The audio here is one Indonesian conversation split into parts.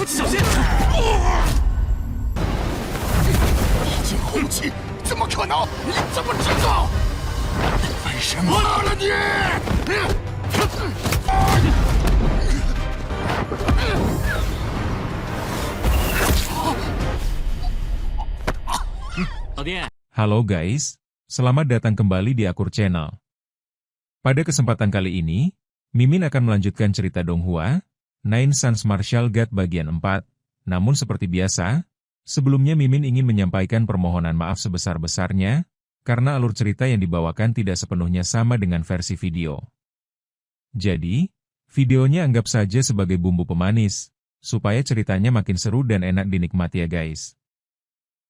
小心！一进红旗，怎么可能？你怎么知道？为什么？我饶了你！老爹。 Halo guys, selamat datang kembali di Akur Channel. Pada kesempatan kali ini, Mimin akan melanjutkan cerita Donghua, Nine Sons Martial God bagian 4. Namun seperti biasa, sebelumnya Mimin ingin menyampaikan permohonan maaf sebesar-besarnya, karena alur cerita yang dibawakan tidak sepenuhnya sama dengan versi video. Jadi, videonya anggap saja sebagai bumbu pemanis, supaya ceritanya makin seru dan enak dinikmati ya guys.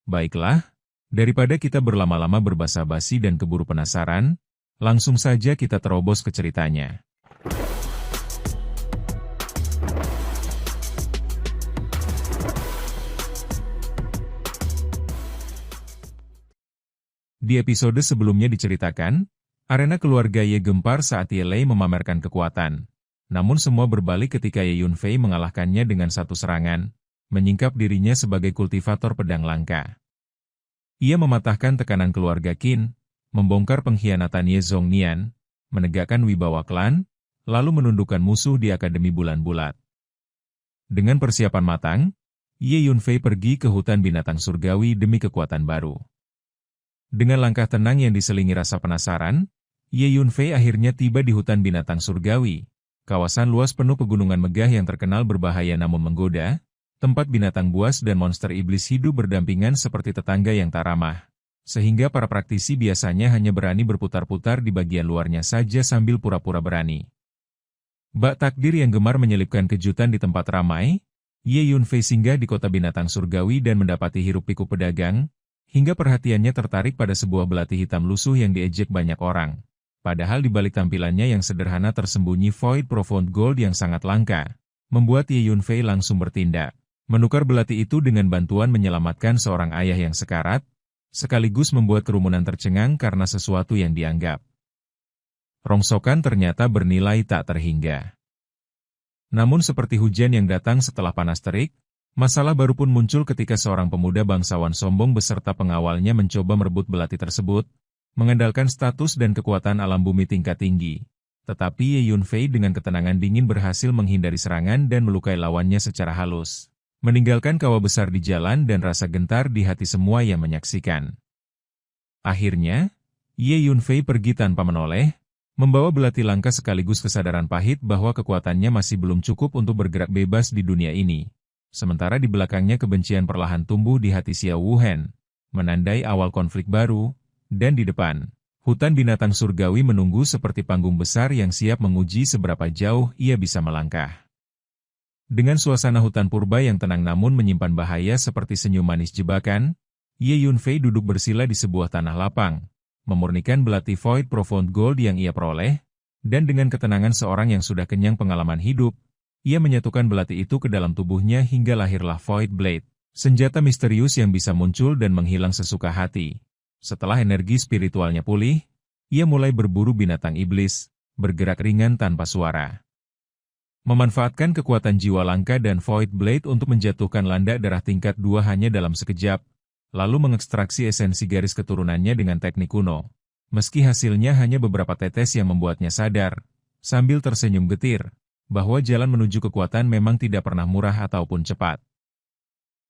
Baiklah. Daripada kita berlama-lama berbasa-basi dan keburu penasaran, langsung saja kita terobos ke ceritanya. Di episode sebelumnya diceritakan, arena keluarga Ye gempar saat Ye Lei memamerkan kekuatan. Namun semua berbalik ketika Ye Yunfei mengalahkannya dengan satu serangan, menyingkap dirinya sebagai kultivator pedang langka. Ia mematahkan tekanan keluarga Qin, membongkar pengkhianatan Ye Zhongnian, menegakkan wibawa klan, lalu menundukkan musuh di Akademi Bulan Bulat. Dengan persiapan matang, Ye Yunfei pergi ke hutan binatang surgawi demi kekuatan baru. Dengan langkah tenang yang diselingi rasa penasaran, Ye Yunfei akhirnya tiba di hutan binatang surgawi, kawasan luas penuh pegunungan megah yang terkenal berbahaya namun menggoda, tempat binatang buas dan monster iblis hidup berdampingan seperti tetangga yang tak ramah, sehingga para praktisi biasanya hanya berani berputar-putar di bagian luarnya saja sambil pura-pura berani. Bak takdir yang gemar menyelipkan kejutan di tempat ramai, Ye Yunfei singgah di kota binatang surgawi dan mendapati hiruk-pikuk pedagang, hingga perhatiannya tertarik pada sebuah belati hitam lusuh yang diejek banyak orang. Padahal di balik tampilannya yang sederhana tersembunyi Void Profound Gold yang sangat langka, membuat Ye Yunfei langsung bertindak. Menukar belati itu dengan bantuan menyelamatkan seorang ayah yang sekarat, sekaligus membuat kerumunan tercengang karena sesuatu yang dianggap rongsokan ternyata bernilai tak terhingga. Namun seperti hujan yang datang setelah panas terik, masalah baru pun muncul ketika seorang pemuda bangsawan sombong beserta pengawalnya mencoba merebut belati tersebut, mengandalkan status dan kekuatan alam bumi tingkat tinggi. Tetapi Ye Yunfei dengan ketenangan dingin berhasil menghindari serangan dan melukai lawannya secara halus, meninggalkan kawah besar di jalan dan rasa gentar di hati semua yang menyaksikan. Akhirnya, Ye Yunfei pergi tanpa menoleh, membawa belati langka sekaligus kesadaran pahit bahwa kekuatannya masih belum cukup untuk bergerak bebas di dunia ini. Sementara di belakangnya kebencian perlahan tumbuh di hati Xiao Wuhen, menandai awal konflik baru, dan di depan, hutan binatang surgawi menunggu seperti panggung besar yang siap menguji seberapa jauh ia bisa melangkah. Dengan suasana hutan purba yang tenang namun menyimpan bahaya seperti senyum manis jebakan, Ye Yunfei duduk bersila di sebuah tanah lapang, memurnikan belati Void Profound Gold yang ia peroleh, dan dengan ketenangan seorang yang sudah kenyang pengalaman hidup, ia menyatukan belati itu ke dalam tubuhnya hingga lahirlah Void Blade, senjata misterius yang bisa muncul dan menghilang sesuka hati. Setelah energi spiritualnya pulih, ia mulai berburu binatang iblis, bergerak ringan tanpa suara. Memanfaatkan kekuatan jiwa langka dan Void Blade untuk menjatuhkan landak darah tingkat 2 hanya dalam sekejap, lalu mengekstraksi esensi garis keturunannya dengan teknik kuno. Meski hasilnya hanya beberapa tetes yang membuatnya sadar, sambil tersenyum getir, bahwa jalan menuju kekuatan memang tidak pernah murah ataupun cepat.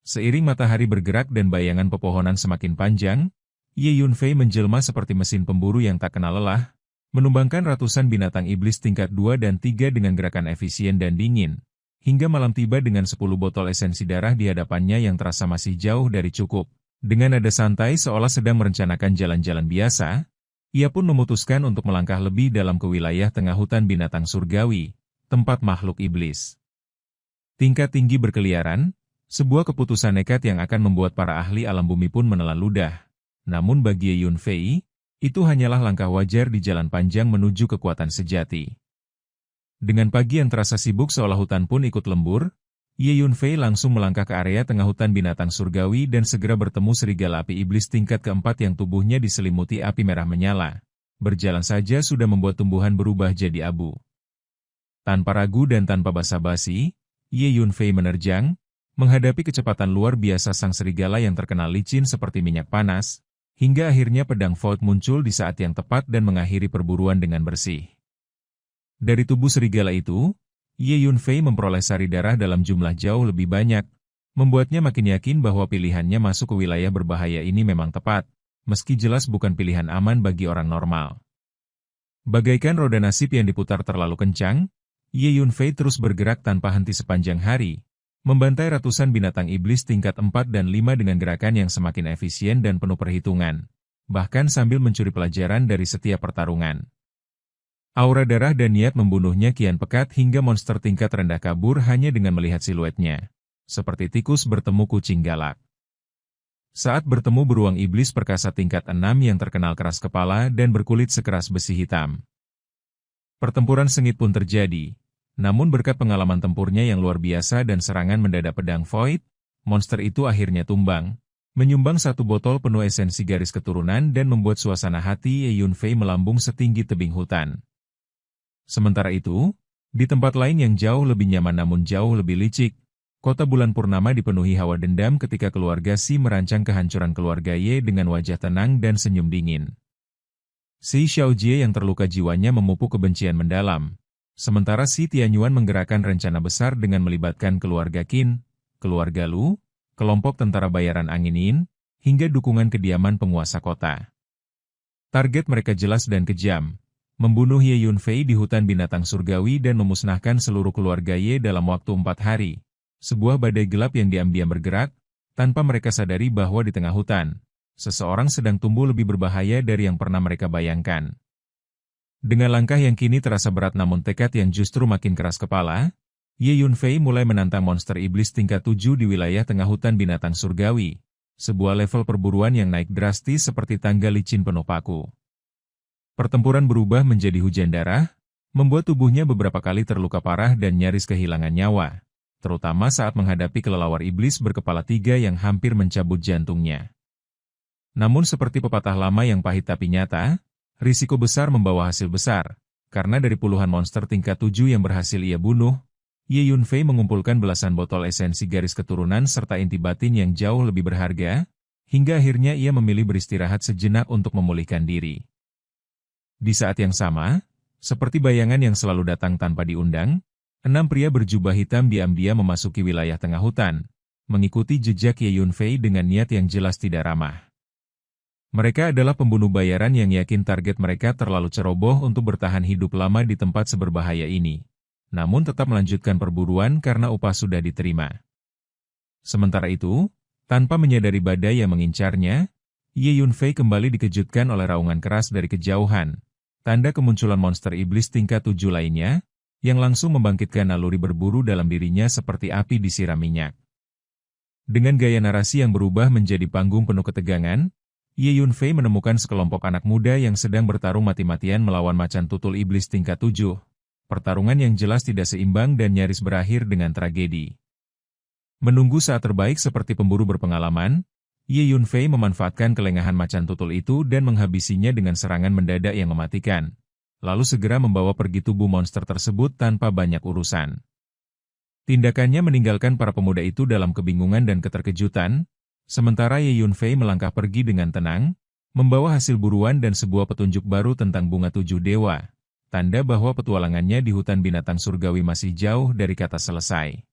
Seiring matahari bergerak dan bayangan pepohonan semakin panjang, Ye Yunfei menjelma seperti mesin pemburu yang tak kenal lelah, menumbangkan ratusan binatang iblis tingkat 2 dan 3 dengan gerakan efisien dan dingin, hingga malam tiba dengan 10 botol esensi darah di hadapannya yang terasa masih jauh dari cukup. Dengan nada santai seolah sedang merencanakan jalan-jalan biasa, ia pun memutuskan untuk melangkah lebih dalam ke wilayah tengah hutan binatang surgawi, tempat makhluk iblis tingkat tinggi berkeliaran, sebuah keputusan nekat yang akan membuat para ahli alam bumi pun menelan ludah. Namun bagi Ye Yunfei, itu hanyalah langkah wajar di jalan panjang menuju kekuatan sejati. Dengan pagi yang terasa sibuk seolah hutan pun ikut lembur, Ye Yunfei langsung melangkah ke area tengah hutan binatang surgawi dan segera bertemu serigala api iblis tingkat keempat yang tubuhnya diselimuti api merah menyala. Berjalan saja sudah membuat tumbuhan berubah jadi abu. Tanpa ragu dan tanpa basa-basi, Ye Yunfei menerjang, menghadapi kecepatan luar biasa sang serigala yang terkenal licin seperti minyak panas, hingga akhirnya pedang Void muncul di saat yang tepat dan mengakhiri perburuan dengan bersih. Dari tubuh serigala itu, Ye Yunfei memperoleh sari darah dalam jumlah jauh lebih banyak, membuatnya makin yakin bahwa pilihannya masuk ke wilayah berbahaya ini memang tepat, meski jelas bukan pilihan aman bagi orang normal. Bagaikan roda nasib yang diputar terlalu kencang, Ye Yunfei terus bergerak tanpa henti sepanjang hari, membantai ratusan binatang iblis tingkat 4 dan 5 dengan gerakan yang semakin efisien dan penuh perhitungan, bahkan sambil mencuri pelajaran dari setiap pertarungan. Aura darah dan niat membunuhnya kian pekat hingga monster tingkat rendah kabur hanya dengan melihat siluetnya, seperti tikus bertemu kucing galak. Saat bertemu beruang iblis perkasa tingkat 6 yang terkenal keras kepala dan berkulit sekeras besi hitam. Pertempuran sengit pun terjadi. Namun berkat pengalaman tempurnya yang luar biasa dan serangan mendadak pedang Void, monster itu akhirnya tumbang, menyumbang satu botol penuh esensi garis keturunan dan membuat suasana hati Ye Yunfei melambung setinggi tebing hutan. Sementara itu, di tempat lain yang jauh lebih nyaman namun jauh lebih licik, kota bulan purnama dipenuhi hawa dendam ketika keluarga Si merancang kehancuran keluarga Ye dengan wajah tenang dan senyum dingin. Si Xiaojie yang terluka jiwanya memupuk kebencian mendalam. Sementara Si Tianyuan menggerakkan rencana besar dengan melibatkan keluarga Qin, keluarga Lu, kelompok tentara bayaran angin Yin, hingga dukungan kediaman penguasa kota. Target mereka jelas dan kejam, membunuh Ye Yunfei di hutan binatang surgawi dan memusnahkan seluruh keluarga Ye dalam waktu 4 hari. Sebuah badai gelap yang diam-diam bergerak, tanpa mereka sadari bahwa di tengah hutan, seseorang sedang tumbuh lebih berbahaya dari yang pernah mereka bayangkan. Dengan langkah yang kini terasa berat namun tekad yang justru makin keras kepala, Ye Yunfei mulai menantang monster iblis tingkat 7 di wilayah tengah hutan binatang surgawi, sebuah level perburuan yang naik drastis seperti tangga licin penuh paku. Pertempuran berubah menjadi hujan darah, membuat tubuhnya beberapa kali terluka parah dan nyaris kehilangan nyawa, terutama saat menghadapi kelelawar iblis berkepala 3 yang hampir mencabut jantungnya. Namun seperti pepatah lama yang pahit tapi nyata, risiko besar membawa hasil besar, karena dari puluhan monster tingkat 7 yang berhasil ia bunuh, Ye Yunfei mengumpulkan belasan botol esensi garis keturunan serta inti batin yang jauh lebih berharga, hingga akhirnya ia memilih beristirahat sejenak untuk memulihkan diri. Di saat yang sama, seperti bayangan yang selalu datang tanpa diundang, 6 pria berjubah hitam diam-diam memasuki wilayah tengah hutan, mengikuti jejak Ye Yunfei dengan niat yang jelas tidak ramah. Mereka adalah pembunuh bayaran yang yakin target mereka terlalu ceroboh untuk bertahan hidup lama di tempat seberbahaya ini, namun tetap melanjutkan perburuan karena upah sudah diterima. Sementara itu, tanpa menyadari badai yang mengincarnya, Ye Yunfei kembali dikejutkan oleh raungan keras dari kejauhan, tanda kemunculan monster iblis tingkat 7 lainnya, yang langsung membangkitkan naluri berburu dalam dirinya seperti api disiram minyak. Dengan gaya narasi yang berubah menjadi panggung penuh ketegangan, Ye Yunfei menemukan sekelompok anak muda yang sedang bertarung mati-matian melawan macan tutul iblis tingkat 7. Pertarungan yang jelas tidak seimbang dan nyaris berakhir dengan tragedi. Menunggu saat terbaik seperti pemburu berpengalaman, Ye Yunfei memanfaatkan kelengahan macan tutul itu dan menghabisinya dengan serangan mendadak yang mematikan, lalu segera membawa pergi tubuh monster tersebut tanpa banyak urusan. Tindakannya meninggalkan para pemuda itu dalam kebingungan dan keterkejutan, sementara Ye Yunfei melangkah pergi dengan tenang, membawa hasil buruan dan sebuah petunjuk baru tentang bunga 7 dewa, tanda bahwa petualangannya di hutan binatang surgawi masih jauh dari kata selesai.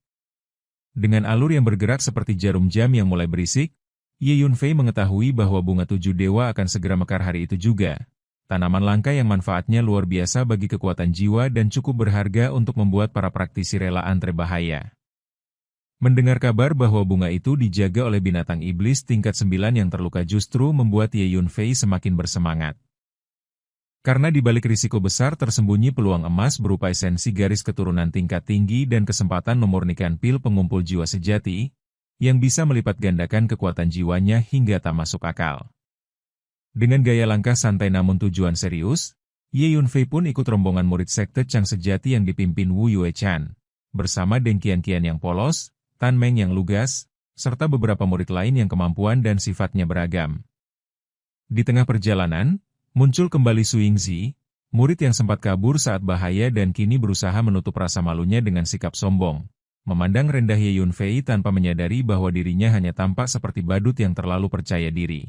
Dengan alur yang bergerak seperti jarum jam yang mulai berisik, Ye Yunfei mengetahui bahwa bunga 7 dewa akan segera mekar hari itu juga, tanaman langka yang manfaatnya luar biasa bagi kekuatan jiwa dan cukup berharga untuk membuat para praktisi rela antre bahaya. Mendengar kabar bahwa bunga itu dijaga oleh binatang iblis tingkat 9 yang terluka justru membuat Ye Yunfei semakin bersemangat. Karena di balik risiko besar tersembunyi peluang emas berupa esensi garis keturunan tingkat tinggi dan kesempatan memurnikan pil pengumpul jiwa sejati, yang bisa melipat gandakan kekuatan jiwanya hingga tak masuk akal. Dengan gaya langkah santai namun tujuan serius, Ye Yunfei pun ikut rombongan murid sekte Chang sejati yang dipimpin Wu Yuechan, bersama Deng Qianqian yang polos, Tan Meng yang lugas, serta beberapa murid lain yang kemampuan dan sifatnya beragam. Di tengah perjalanan, muncul kembali Su Yingzi, Murid yang sempat kabur saat bahaya dan kini berusaha menutup rasa malunya dengan sikap sombong. Memandang rendah Ye Yunfei tanpa menyadari bahwa dirinya hanya tampak seperti badut yang terlalu percaya diri.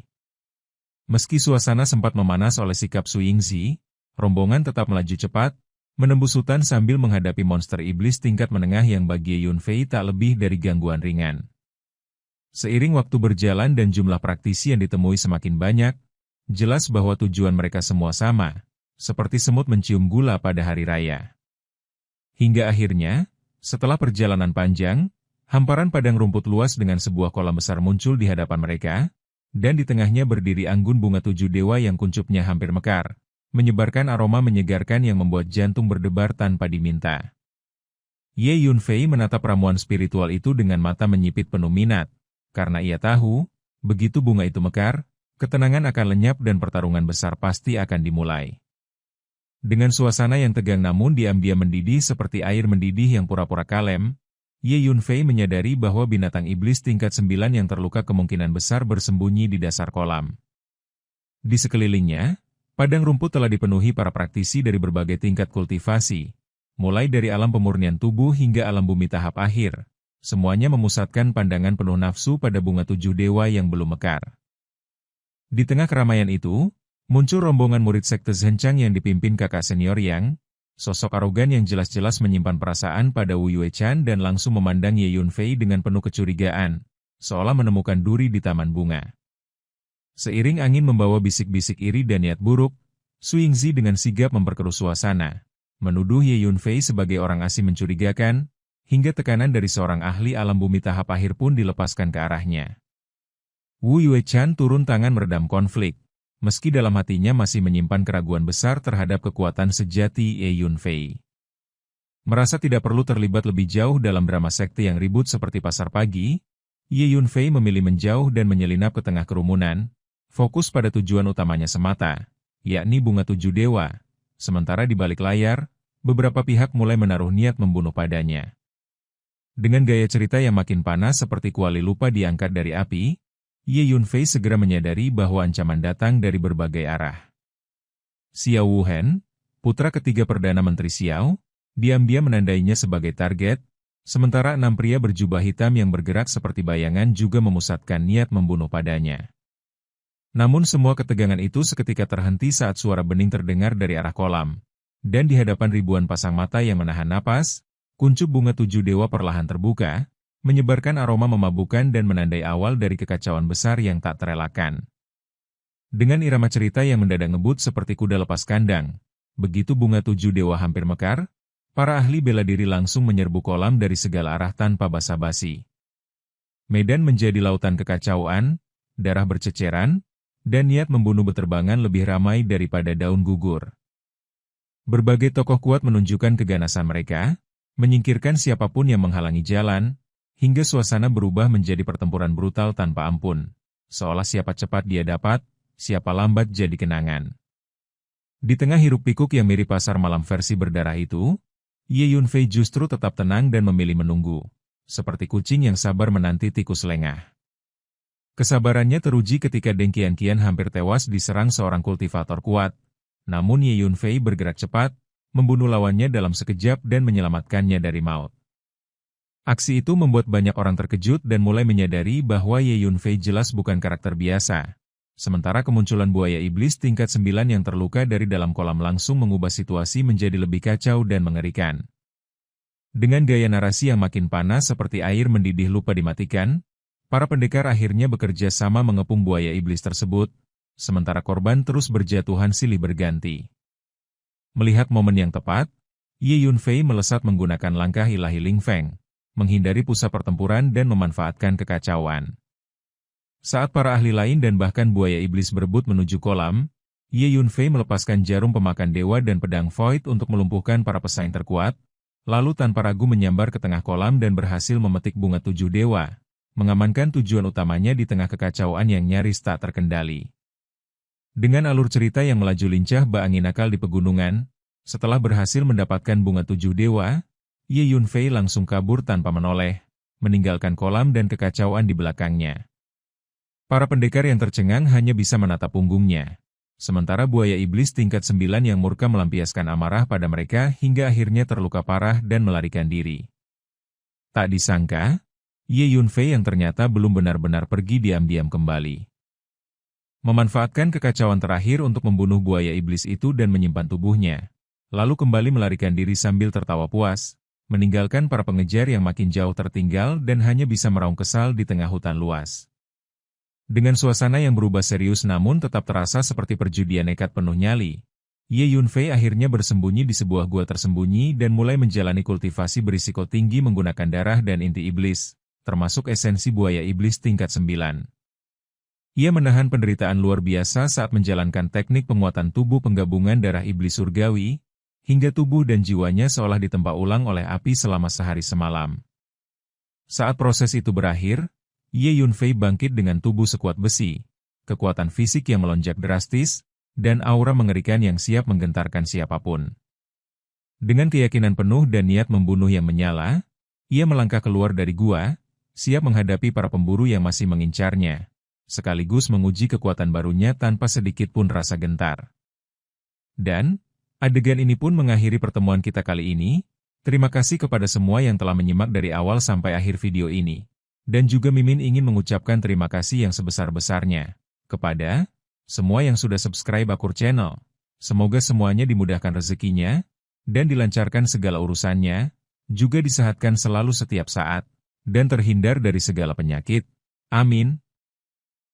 Meski suasana sempat memanas oleh sikap Su Yingzi, rombongan tetap melaju cepat, menembus hutan sambil menghadapi monster iblis tingkat menengah yang bagi Ye Yunfei tak lebih dari gangguan ringan. Seiring waktu berjalan dan jumlah praktisi yang ditemui semakin banyak, jelas bahwa tujuan mereka semua sama, seperti semut mencium gula pada hari raya. Hingga akhirnya, setelah perjalanan panjang, hamparan padang rumput luas dengan sebuah kolam besar muncul di hadapan mereka, dan di tengahnya berdiri anggun bunga 7 dewa yang kuncupnya hampir mekar, menyebarkan aroma menyegarkan yang membuat jantung berdebar tanpa diminta. Ye Yunfei menatap ramuan spiritual itu dengan mata menyipit penuh minat, karena ia tahu, begitu bunga itu mekar, ketenangan akan lenyap dan pertarungan besar pasti akan dimulai. Dengan suasana yang tegang namun diam-diam mendidih seperti air mendidih yang pura-pura kalem, Ye Yunfei menyadari bahwa binatang iblis tingkat 9 yang terluka kemungkinan besar bersembunyi di dasar kolam. Di sekelilingnya, padang rumput telah dipenuhi para praktisi dari berbagai tingkat kultivasi, mulai dari alam pemurnian tubuh hingga alam bumi tahap akhir. Semuanya memusatkan pandangan penuh nafsu pada bunga 7 dewa yang belum mekar. Di tengah keramaian itu, muncul rombongan murid sekte Zhenchang yang dipimpin kakak senior Yang, sosok arogan yang jelas-jelas menyimpan perasaan pada Wu Yuechan dan langsung memandang Ye Yunfei dengan penuh kecurigaan, seolah menemukan duri di taman bunga. Seiring angin membawa bisik-bisik iri dan niat buruk, Su Yingzi dengan sigap memperkeruh suasana, menuduh Ye Yunfei sebagai orang asing mencurigakan, hingga tekanan dari seorang ahli alam bumi tahap akhir pun dilepaskan ke arahnya. Wu Yuechan turun tangan meredam konflik, meski dalam hatinya masih menyimpan keraguan besar terhadap kekuatan sejati Ye Yunfei. Merasa tidak perlu terlibat lebih jauh dalam drama sekte yang ribut seperti pasar pagi, Ye Yunfei memilih menjauh dan menyelinap ke tengah kerumunan, fokus pada tujuan utamanya semata, yakni bunga 7 dewa. Sementara di balik layar, beberapa pihak mulai menaruh niat membunuh padanya. Dengan gaya cerita yang makin panas seperti kuali lupa diangkat dari api, Ye Yunfei segera menyadari bahwa ancaman datang dari berbagai arah. Xiao Wuhen, putra ketiga Perdana Menteri Xiao, diam-diam menandainya sebagai target, sementara 6 pria berjubah hitam yang bergerak seperti bayangan juga memusatkan niat membunuh padanya. Namun semua ketegangan itu seketika terhenti saat suara bening terdengar dari arah kolam, dan di hadapan ribuan pasang mata yang menahan napas, kuncup bunga 7 dewa perlahan terbuka, menyebarkan aroma memabukkan dan menandai awal dari kekacauan besar yang tak terelakkan. Dengan irama cerita yang mendadak ngebut seperti kuda lepas kandang, begitu bunga 7 dewa hampir mekar, para ahli bela diri langsung menyerbu kolam dari segala arah tanpa basa-basi. Medan menjadi lautan kekacauan, darah berceceran, dan niat membunuh beterbangan lebih ramai daripada daun gugur. Berbagai tokoh kuat menunjukkan keganasan mereka, menyingkirkan siapapun yang menghalangi jalan, hingga suasana berubah menjadi pertempuran brutal tanpa ampun, seolah siapa cepat dia dapat, siapa lambat jadi kenangan. Di tengah hiruk-pikuk yang mirip pasar malam versi berdarah itu, Ye Yunfei justru tetap tenang dan memilih menunggu, seperti kucing yang sabar menanti tikus lengah. Kesabarannya teruji ketika Deng Qianqian hampir tewas diserang seorang kultivator kuat, namun Ye Yunfei bergerak cepat, membunuh lawannya dalam sekejap dan menyelamatkannya dari maut. Aksi itu membuat banyak orang terkejut dan mulai menyadari bahwa Ye Yunfei jelas bukan karakter biasa. Sementara kemunculan buaya iblis tingkat 9 yang terluka dari dalam kolam langsung mengubah situasi menjadi lebih kacau dan mengerikan. Dengan gaya narasi yang makin panas seperti air mendidih lupa dimatikan, para pendekar akhirnya bekerja sama mengepung buaya iblis tersebut, sementara korban terus berjatuhan silih berganti. Melihat momen yang tepat, Ye Yunfei melesat menggunakan langkah ilahi Ling Feng, menghindari pusat pertempuran dan memanfaatkan kekacauan. Saat para ahli lain dan bahkan buaya iblis berebut menuju kolam, Ye Yunfei melepaskan jarum pemakan dewa dan pedang Void untuk melumpuhkan para pesaing terkuat, lalu tanpa ragu menyambar ke tengah kolam dan berhasil memetik bunga 7 dewa, mengamankan tujuan utamanya di tengah kekacauan yang nyaris tak terkendali. Dengan alur cerita yang melaju lincah bak angin nakal di pegunungan, setelah berhasil mendapatkan bunga 7 dewa, Ye Yunfei langsung kabur tanpa menoleh, meninggalkan kolam dan kekacauan di belakangnya. Para pendekar yang tercengang hanya bisa menatap punggungnya, Sementara buaya iblis tingkat 9 yang murka melampiaskan amarah pada mereka hingga akhirnya terluka parah dan melarikan diri. Tak disangka, Ye Yunfei yang ternyata belum benar-benar pergi diam-diam kembali. Memanfaatkan kekacauan terakhir untuk membunuh buaya iblis itu dan menyimpan tubuhnya, lalu kembali melarikan diri sambil tertawa puas, meninggalkan para pengejar yang makin jauh tertinggal dan hanya bisa meraung kesal di tengah hutan luas. Dengan suasana yang berubah serius namun tetap terasa seperti perjudian nekat penuh nyali, Ye Yunfei akhirnya bersembunyi di sebuah gua tersembunyi dan mulai menjalani kultivasi berisiko tinggi menggunakan darah dan inti iblis, termasuk esensi buaya iblis tingkat 9. Ia menahan penderitaan luar biasa saat menjalankan teknik penguatan tubuh penggabungan darah iblis surgawi, hingga tubuh dan jiwanya seolah ditempa ulang oleh api selama sehari semalam. Saat proses itu berakhir, Ye Yunfei bangkit dengan tubuh sekuat besi, kekuatan fisik yang melonjak drastis, dan aura mengerikan yang siap menggentarkan siapapun. Dengan keyakinan penuh dan niat membunuh yang menyala, ia melangkah keluar dari gua, siap menghadapi para pemburu yang masih mengincarnya, sekaligus menguji kekuatan barunya tanpa sedikit pun rasa gentar. Dan, adegan ini pun mengakhiri pertemuan kita kali ini. Terima kasih kepada semua yang telah menyimak dari awal sampai akhir video ini. Dan juga Mimin ingin mengucapkan terima kasih yang sebesar-besarnya kepada semua yang sudah subscribe Akur Channel. Semoga semuanya dimudahkan rezekinya, dan dilancarkan segala urusannya, juga disehatkan selalu setiap saat, dan terhindar dari segala penyakit. Amin.